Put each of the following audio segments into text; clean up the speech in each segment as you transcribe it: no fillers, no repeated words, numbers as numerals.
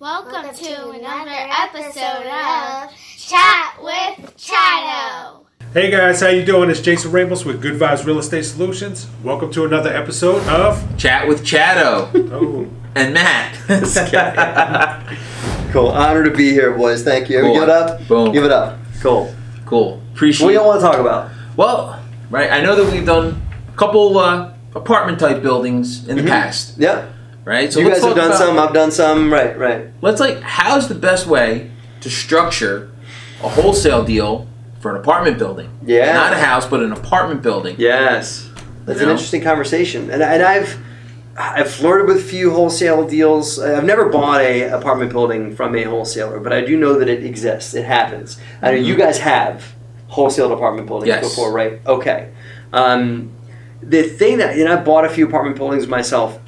Welcome to another episode of Chat with Chatto. Hey guys, how you doing? It's Jason Ramos with Good Vibes Real Estate Solutions. Welcome to another episode of Chat with Chatto. Oh. And Matt. Cool. Honor to be here, boys. Thank you. Cool. Give it up. Boom. Give it up. Cool. Cool. Appreciate What do it. you want to talk about? Well, right, I know that we've done a couple apartment type buildings in the past. Yeah. Right? So you guys have done some, I've done some. Right. Let's how's the best way to structure a wholesale deal for an apartment building? Yeah. Not a house, but an apartment building. Yes. That's an interesting conversation. And I've flirted with a few wholesale deals. I've never bought a apartment building from a wholesaler, but I do know that it exists. It happens. I know you guys have wholesaled apartment buildings before, right? Okay. The thing that, I bought a few apartment buildings myself.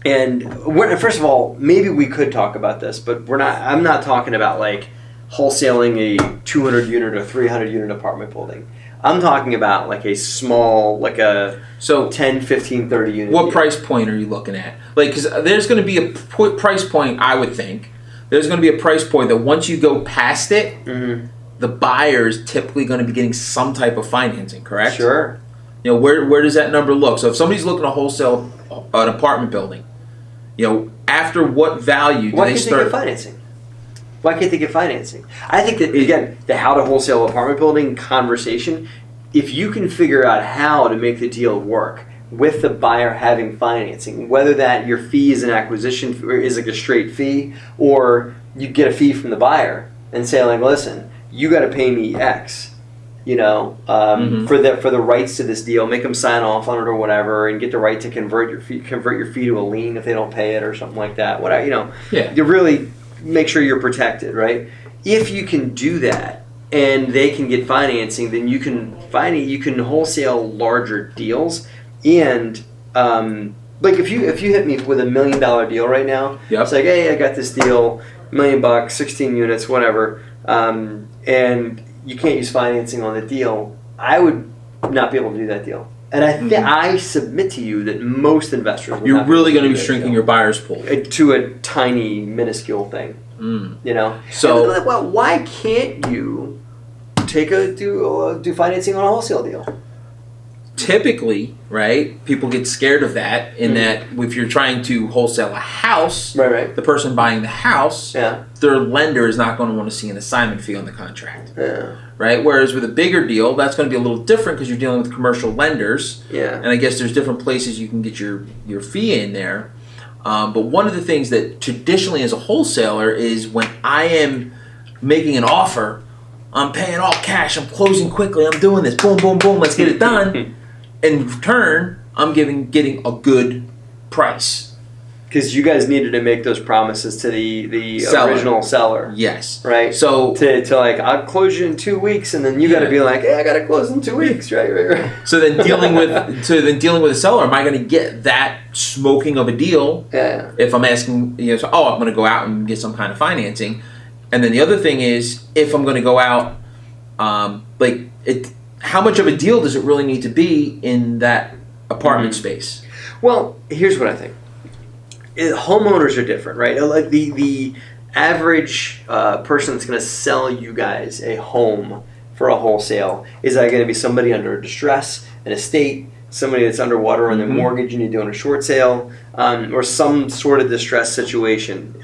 And first of all, maybe we could talk about this, but I'm not talking about wholesaling a 200 unit or 300 unit apartment building. I'm talking about a small, a 10, 15, 30 unit. What deal. price point are you looking at? Because there's going to be a price point, I would think. There's going to be a price point that once you go past it, the buyer is typically going to be getting some type of financing, correct? Sure. Where does that number look? So if somebody's looking to wholesale an apartment building, after what value do they start? Why can't they get financing? Why can't they get financing? I think that, again, the how to wholesale apartment building conversation, if you can figure out how to make the deal work with the buyer having financing, whether that your fee is an acquisition or is a straight fee, or you get a fee from the buyer and say, listen, you got to pay me X. For the rights to this deal, make them sign off on it or whatever, and get the right to convert your fee to a lien if they don't pay it or something like that. Whatever, you really make sure you're protected, right? If you can do that and they can get financing, then you can wholesale larger deals. And if you hit me with $1 million deal right now, it's like, hey, I got this deal, $1 million, 16 units, whatever, and you can't use financing on the deal, I would not be able to do that deal. And I submit to you that most investors You're really going to be shrinking your buyer's pool to a tiny, minuscule thing. So, why can't you do financing on a wholesale deal? Typically, right, people get scared of that in that if you're trying to wholesale a house, the person buying the house, their lender is not going to want to see an assignment fee on the contract. Right? Whereas with a bigger deal, that's going to be a little different because you're dealing with commercial lenders. And I guess there's different places you can get your fee in there. But one of the things that traditionally as a wholesaler is when I am making an offer, I'm paying all cash, I'm closing quickly, I'm doing this, boom, boom, boom, let's get it done. In return, I'm getting a good price. Because you guys needed to make those promises to the original seller. Yes. Right? So I'll close you in 2 weeks, and then you got to be like, hey, I got to close in 2 weeks, right. So then dealing with a seller, am I going to get that smoking of a deal? If I'm asking, I'm going to go out and get some kind of financing. And then the other thing is, if I'm going to go out, how much of a deal does it really need to be in that apartment space? Well, here's what I think. Homeowners are different, right? Like the average person that's going to sell you guys a home for a wholesale is going to be somebody under distress, an estate, somebody that's underwater on their mortgage and you're doing a short sale, or some sort of distress situation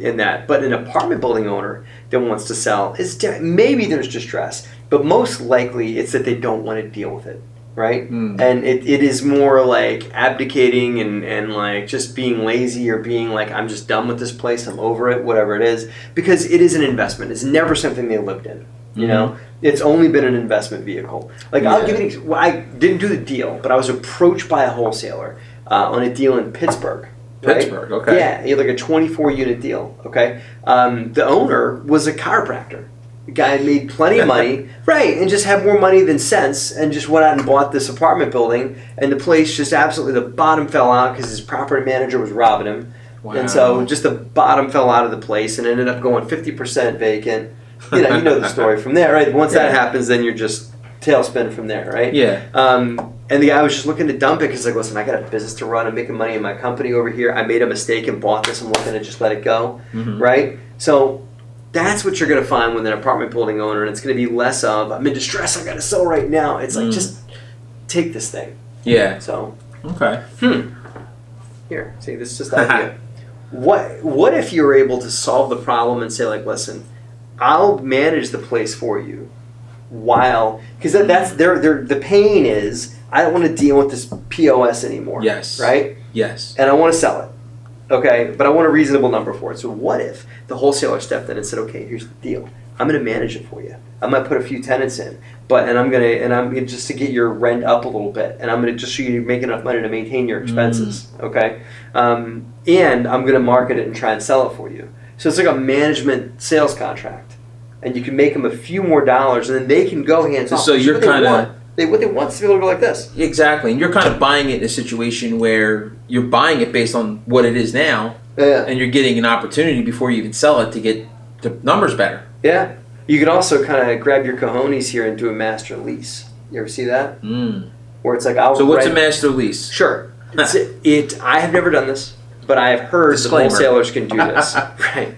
in that. But an apartment building owner that wants to sell, maybe there's distress, but most likely it's that they don't want to deal with it. Right? And it is more like abdicating and just being lazy or being like, I'm just done with this place, I'm over it, whatever it is, because it is an investment. It's never something they lived in. It's only been an investment vehicle. I'll give you I didn't do the deal, but I was approached by a wholesaler on a deal in Pittsburgh. Pittsburgh, okay. Yeah, he had a 24 unit deal, okay? The owner was a chiropractor. The guy had made plenty of money, and just had more money than sense, and just went out and bought this apartment building, and the place just absolutely, the bottom fell out because his property manager was robbing him. Wow. And so just the bottom fell out of the place and ended up going 50% vacant. You know the story from there, right? Once that happens, then you're just tailspin from there, right? Yeah. And the guy was just looking to dump it because like, listen, I got a business to run. I'm making money in my company over here. I made a mistake and bought this. I'm looking to just let it go, right? So that's what you're going to find with an apartment building owner, and it's going to be less of, I'm in distress, I got to sell right now. It's like, just take this thing. Yeah. So. Okay. Here, see, this is just the idea. What if you were able to solve the problem and say, like, listen, I'll manage the place for you while, because that's the pain is, I don't want to deal with this POS anymore. Yes. Right? Yes. And I want to sell it. Okay, but I want a reasonable number for it. So what if the wholesaler stepped in and said, okay, here's the deal. I'm going to manage it for you. I might put a few tenants in, and I'm gonna just to get your rent up a little bit, and I'm gonna just so you make enough money to maintain your expenses. Okay, and I'm gonna market it and try and sell it for you. So it's like a management sales contract, and you can make them a few more dollars, and then they can go hands off. So you're kind of what they want is to be able to go like this. Exactly, and you're kind of buying it in a situation where you're buying it based on what it is now, and you're getting an opportunity before you even sell it to get the numbers better. Yeah. You could also kind of grab your cojones here and do a master lease. You ever see that? Where it's like, so what's a master lease? Sure. I have never done this, but I have heard the wholesalers can do this. Right.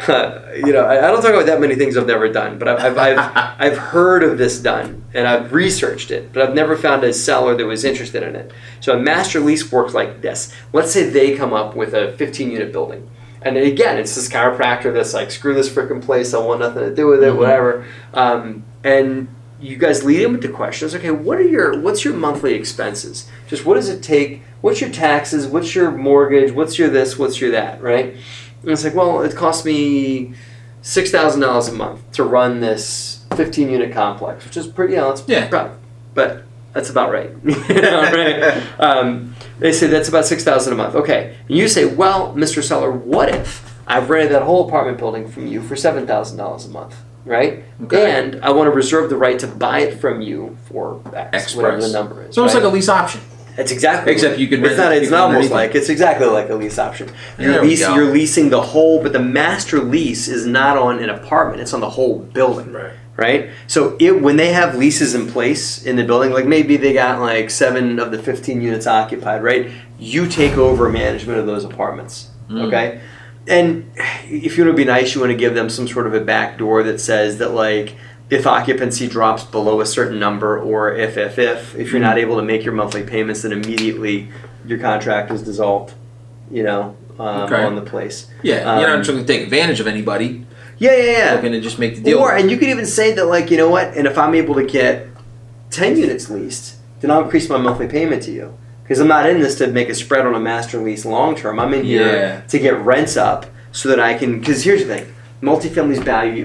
I don't talk about that many things I've never done, but I've heard of this done, and I've researched it, but I've never found a seller that was interested in it. So a master lease works like this. Let's say they come up with a 15-unit building. And again, it's this chiropractor that's like, screw this freaking place, I want nothing to do with it, whatever. And you guys lead him into questions. Okay, what's your monthly expenses? Just what does it take? What's your taxes? What's your mortgage? What's your this? What's your that? Right? And it's like, well, it costs me $6,000 a month to run this 15-unit complex, which is pretty, it's rough, but that's about right. Right? They say that's about $6,000 a month. Okay, and you say, well, Mr. Seller, what if I've rented that whole apartment building from you for $7,000 a month, right? Okay. And I want to reserve the right to buy it from you for X whatever the number is. So it's like a lease option. It's exactly. Except you can. It's not almost like. It's exactly like a lease option. You're leasing the whole, but the master lease is not on an apartment. It's on the whole building. Right. Right? So when they have leases in place in the building, like maybe they got like 7 of the 15 units occupied, right? You take over management of those apartments, okay? And if you want to be nice, you want to give them some sort of a back door that says that like if occupancy drops below a certain number, or if you're not able to make your monthly payments, then immediately your contract is dissolved, on the place. Yeah, you're not trying to take advantage of anybody. Yeah. Looking to just make the deal. And you could even say that, like, you know what? And if I'm able to get 10 units leased, then I'll increase my monthly payment to you. Because I'm not in this to make a spread on a master lease long term. I'm in here to get rents up so that I can. Because here's the thing: multifamily is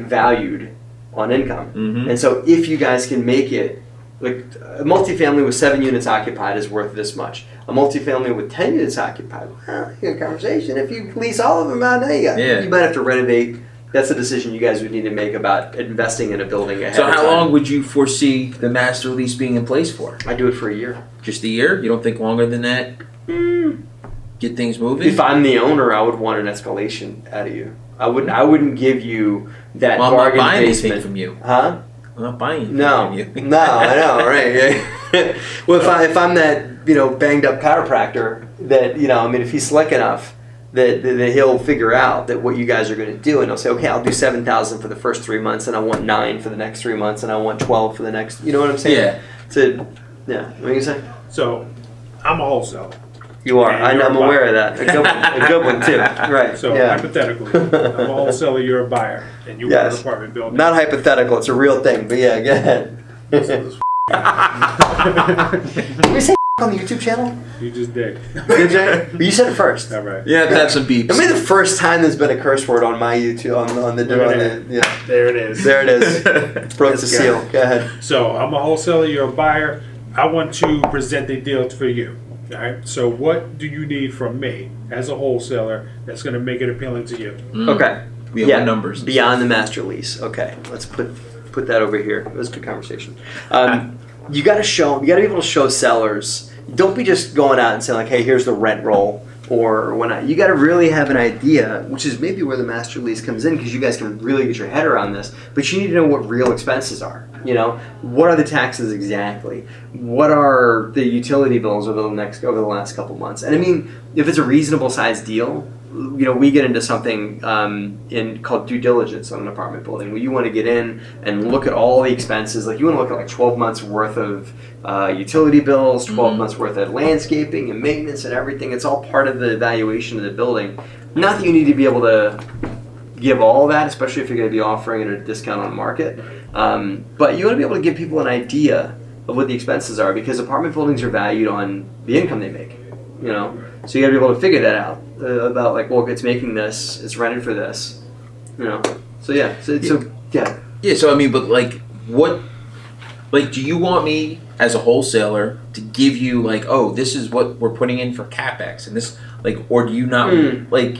valued on income, and so if you guys can make it, like a multifamily with 7 units occupied is worth this much. A multifamily with 10 units occupied, well, you got a conversation. If you lease all of them out, now you might have to renovate. That's a decision you guys would need to make about investing in a building ahead of time. So how long would you foresee the master lease being in place for? I do it for a year. Just a year? You don't think longer than that? Get things moving? If I'm the owner, I would want an escalation out of you. I wouldn't give you that bargain basement. I'm not buying anything from you. Huh? I'm not buying anything from you. No, I know, right? Well, if I'm that banged up chiropractor that if he's slick enough. That he'll figure out that what you guys are going to do, and he'll say, okay, I'll do $7,000 for the first 3 months, and I want $9,000 for the next 3 months, and I want $12,000 for the next. You know what I'm saying? Yeah. What are you saying? So, I'm a wholesaler. You are. I'm aware of that. A good one too. Right. So hypothetically, I'm a wholesaler. You're a buyer, and you want an apartment building. Not hypothetical. It's a real thing. But yeah, go ahead. Did we say on the YouTube channel? You just did. Did you? You said it first. All right. Yeah, that's some beeps. I mean, the first time there's been a curse word on my YouTube There it is. There it is. Broke the seal. Go ahead. So I'm a wholesaler. You're a buyer. I want to present the deal for you. All right. So what do you need from me as a wholesaler that's going to make it appealing to you? Okay. Beyond numbers. Beyond the master lease. Okay. Let's put that over here. It was a good conversation. You got to be able to show sellers. Don't be just going out and saying like, hey, here's the rent roll or whatnot. You got to really have an idea, which is maybe where the master lease comes in, because you guys can really get your head around this. But you need to know what real expenses are. You know, what are the taxes exactly? What are the utility bills over the last couple months? And I mean, if it's a reasonable sized deal, you know, we get into something called due diligence on an apartment building, where you want to get in and look at all the expenses. Like, you want to look at like 12 months worth of utility bills, 12 months worth of landscaping and maintenance and everything. It's all part of the evaluation of the building. Not that you need to be able to give all that, especially if you're going to be offering it at a discount on the market. But you want to be able to give people an idea of what the expenses are, because apartment buildings are valued on the income they make, you know? So you got to be able to figure that out about, like, well, it's making this, it's rented for this, you know? So yeah, yeah. Yeah, so I mean, but like, what, like, do you want me as a wholesaler to give you like, oh, this is what we're putting in for CapEx and this, like, or do you not like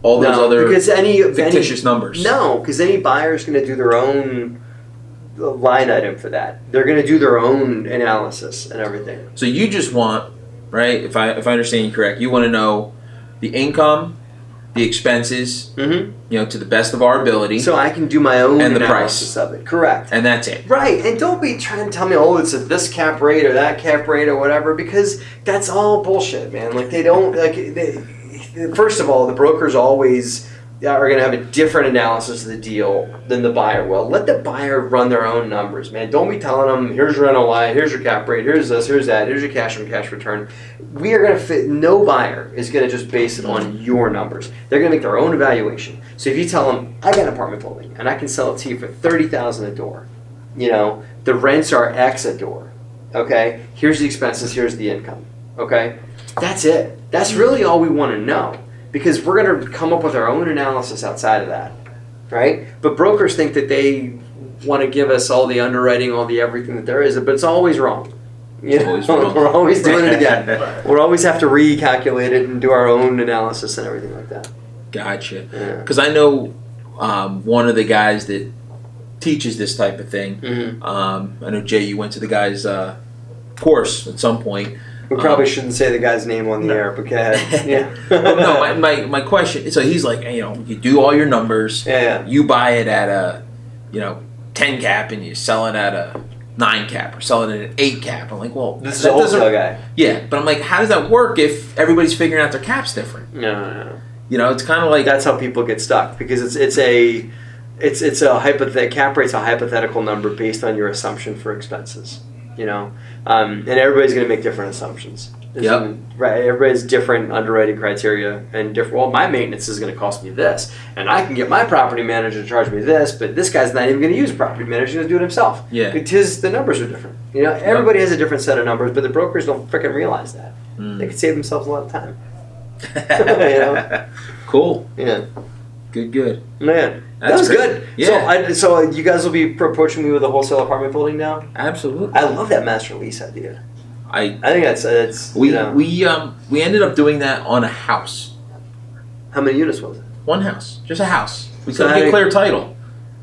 all those other fictitious numbers? No, because any buyer is going to do their own line item for that. They're going to do their own analysis and everything. So you just want, right? If I understand you correct, you want to know the income, the expenses, you know, to the best of our ability, so I can do my own and the analysis price of it. Correct. And that's it. Right. And don't be trying to tell me, oh, it's at this cap rate or that cap rate or whatever, because that's all bullshit, man. Like, they don't first of all, the brokers always are going to have a different analysis of the deal than the buyer will. Let the buyer run their own numbers, man. Don't be telling them, here's your NOI, here's your cap rate, here's this, here's that, here's your cash on cash return. We are going to fit, no buyer is going to just base it on your numbers. They're going to make their own evaluation. So if you tell them, I got an apartment building and I can sell it to you for $30,000 a door, you know, the rents are X a door, okay? Here's the expenses, here's the income, okay? That's it. That's really all we want to know, because we're going to come up with our own analysis outside of that, right? But brokers think that they want to give us all the underwriting, all the everything that there is, but it's always wrong. You know? Always wrong. We're always doing it again. We'll always have to recalculate it and do our own analysis and everything like that. Gotcha. Because I know one of the guys that teaches this type of thing. I know, Jay, you went to the guy's course at some point. We probably shouldn't say the guy's name on the air, but go ahead. Yeah. No, my question, so he's like, you know, you do all your numbers. Yeah. You buy it at a, you know, 10 cap and you sell it at a 9 cap or sell it at an 8 cap. I'm like, well, this is a wholesale guy. Yeah, but I'm like, how does that work if everybody's figuring out their caps different? No. You know, it's kind of like, that's how people get stuck, because it's a cap rate's a hypothetical number based on your assumption for expenses. You know, and everybody's going to make different assumptions. Yep. Right. Everybody's different underwriting criteria and different. Well, my maintenance is going to cost me this, and I can get my property manager to charge me this, but this guy's not even going to use a property manager; he's going to do it himself. Yeah. Because the numbers are different. You know, everybody has a different set of numbers, but the brokers don't freaking realize that. They can save themselves a lot of time. You know. Cool. Yeah. Good. Man, that was good. Yeah. So you guys will be approaching me with a wholesale apartment building now? Absolutely. I love that master lease idea. I think that's we you know. we ended up doing that on a house. How many units was it? One house, just a house. We couldn't get clear title,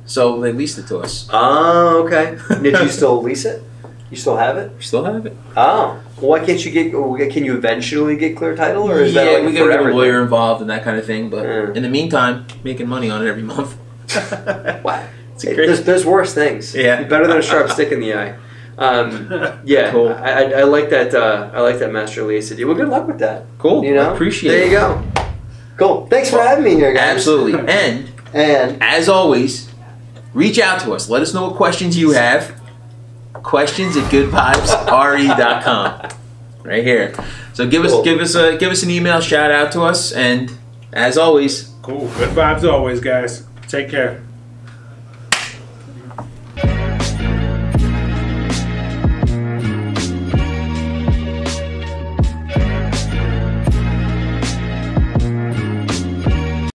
so they leased it to us. Oh, okay. Did you still lease it? You still have it? We still have it. Oh, well, why can't you get? Can you eventually get clear title, or is that like we got a lawyer involved and that kind of thing? But in the meantime, making money on it every month. Wow, there's worse things. Yeah, better than a sharp stick in the eye. Yeah, cool. I like that. I like that master lease idea. Well, good luck with that. Cool. You know, appreciate it. There you go. Cool. Thanks for having me here, guys. Absolutely. And as always, reach out to us. Let us know what questions you have. questions@goodvibesre.com. Right here. So give us an email, shout out to us, and as always, cool. Good vibes always, guys. Take care.